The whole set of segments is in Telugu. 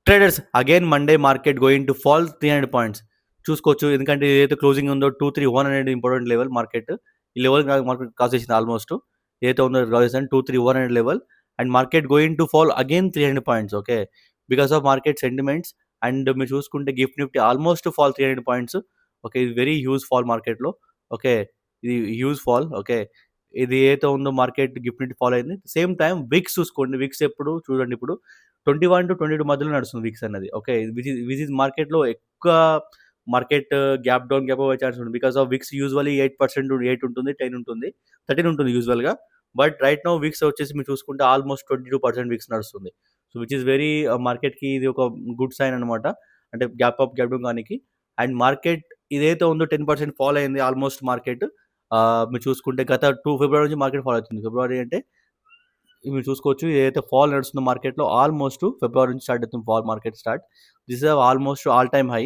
Traders again Monday market going to fall 300 points చూసుకోవచ్చు. ఎందుకంటే ఏదైతే క్లోజింగ్ ఉందో 231 అనేది ఇంపార్టెంట్ లెవెల్. మార్కెట్ ఈ లెవెల్ మార్కెట్ కాస్ చేసింది ఆల్మోస్ట్. ఏదైతే ఉందో కాస్ చేసింది 231 అనే level. And market going to fall again 300 points. Okay, because of market sentiments. And మీరు చూసుకుంటే gift Nifty almost fall 300 points. Okay, ఇది వెరీ హ్యూజ్ ఫాల్ మార్కెట్లో. ఓకే, ఇది హ్యూజ్ ఫాల్. ఓకే, ఇది ఏదైతే ఉందో మార్కెట్ గిఫ్ట్ నిఫ్టీ ఫాల్ అయింది. సేమ్ టైం విక్స్ చూసుకోండి. విక్స్ ఎప్పుడు చూడండి, ఇప్పుడు 21 to 22 మధ్యలో నడుస్తుంది విక్స్ అన్నది. ఓకే, విచ్ ఇస్ మార్కెట్లో ఎక్కువ మార్కెట్ గ్యాప్ డౌన్ గ్యాప్ అవ్వే ఛాన్స్ ఉంటుంది. బికాస్ ఆఫ్ విక్స్ యూజువల్లీ 8% 8 ఉంటుంది, 10 ఉంటుంది, 13 ఉంటుంది యూజువల్గా. బట్ రైట్ నో విక్స్ వచ్చేసి మీరు చూసుకుంటే ఆల్మోస్ట్ 22% విక్స్ నడుస్తుంది. సో విచ్ ఇస్ వెరీ మార్కెట్కి ఇది ఒక గుడ్ సైన్ అనమాట. అంటే గ్యాప్ అప్ గ్యాప్ డౌన్ కానీ. అండ్ మార్కెట్ ఇదైతే ఉందో 10% ఫాల్ అయింది ఆల్మోస్ట్ మార్కెట్. మీరు చూసుకుంటే గత ఫిబ్రవరి నుంచి మార్కెట్ ఫాల్ అవుతుంది. ఫిబ్రవరి అంటే మీరు చూసుకోవచ్చు, ఏదైతే ఫాల్ నడుస్తుందో మార్కెట్లో ఆల్మోస్ట్ ఫిబ్రవరి నుంచి స్టార్ట్ అవుతుంది fall market start. This is almost all time high.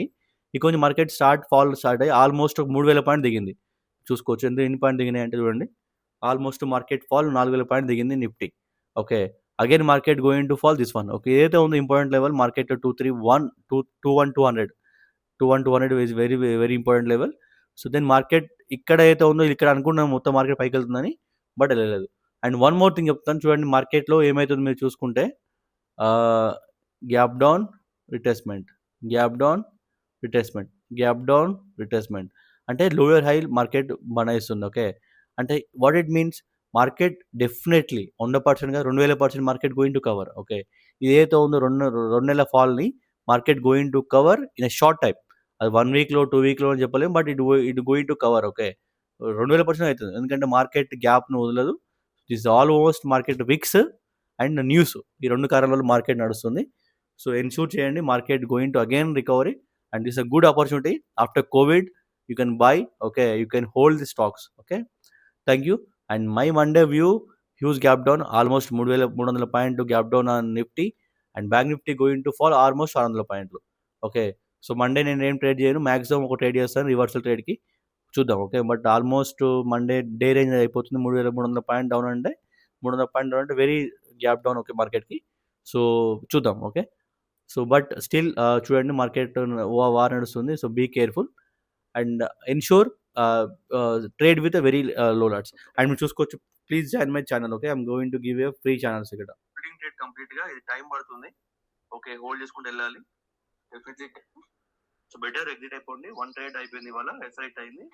ఈ కొంచెం మార్కెట్ ఫాల్ స్టార్ట్ అయ్యి ఆల్మోస్ట్ 3000 పాయింట్ దిగింది. చూసుకోవచ్చు ఎన్ని పాయింట్ దిగినాయి అంటే చూడండి. ఆల్మోస్ట్ మార్కెట్ ఫాల్ 4000 పాయింట్ దిగింది Nifty. Okay, again market going to fall this one. Okay, ఏదైతే ఉందో important level market 200 is very very important level. So then market ఇక్కడ ఏదైతే ఉందో ఇక్కడ అనుకున్నాం మొత్తం మార్కెట్ పైకి వెళ్తుందని, బట్ వెళ్ళలేదు. అండ్ వన్ మోర్ థింగ్ చెప్తాను చూడండి, మార్కెట్లో ఏమవుతుంది మీరు చూసుకుంటే gap down retracement, gap down retracement, gap down retracement, అంటే లోయర్ హై మార్కెట్ బనాయిస్తుంది. ఓకే, అంటే what it means market definitely 100%గా 2000% market going to cover. Okay, ఇదేదో ఉందో రెండు నెలల ఫాల్ని market going to cover in a short time. అది 1 వీక్లో 2 వీక్లో అని చెప్పలేము, but it going to cover. Okay, 2000% అవుతుంది, ఎందుకంటే మార్కెట్ గ్యాప్ను వదలదు. This almost market VIX and news, ఈ రెండు కారణాల మార్కెట్ నడుస్తుంది. సో ఎన్షూర్ చేయండి market going to again recovery. And this a good opportunity after Covid. You can buy. Okay, you can hold the stocks. Okay, thank you. And my Monday view, huge gap down almost 3300 పాయింట్లు gap down on Nifty. And bank Nifty going to fall almost 600 పాయింట్లు. ఓకే, సో మండే నేను ఏం ట్రేడ్ చేయను, మ్యాక్సిమం ఒక ట్రేడ్ చేస్తాను రివర్సల్ ట్రేడ్కి, చూద్దాం. Okay, but almost Monday day range అయిపోతుంది. 3300 పాయింట్ డౌన్ అంటే 300 పాయింట్ డౌన్ అంటే వెరీ గ్యాప్ డౌన్. ఓకే, మార్కెట్కి. సో చూద్దాం. ఓకే, సో బట్ స్టిల్ చూడండి మార్కెట్ వార్ నడుస్తుంది. So be careful and ensure trade with very low lots. అండ్ మీరు చూసుకోవచ్చు, please join my channel. Okay, I'm going to give a free channels ఇక్కడ. ట్రేడ్ కంప్లీట్గా ఇది టైం పడుతుంది. ఓకే, హోల్డ్ చేసుకుంటూ వెళ్ళాలి డెఫినెట్లీ. సో బెటర్ ఎగ్జిట్ అయిపోండి. 1 ట్రేడ్ అయిపోయింది, ఇవాళ ఎస్ఐట్ అయింది.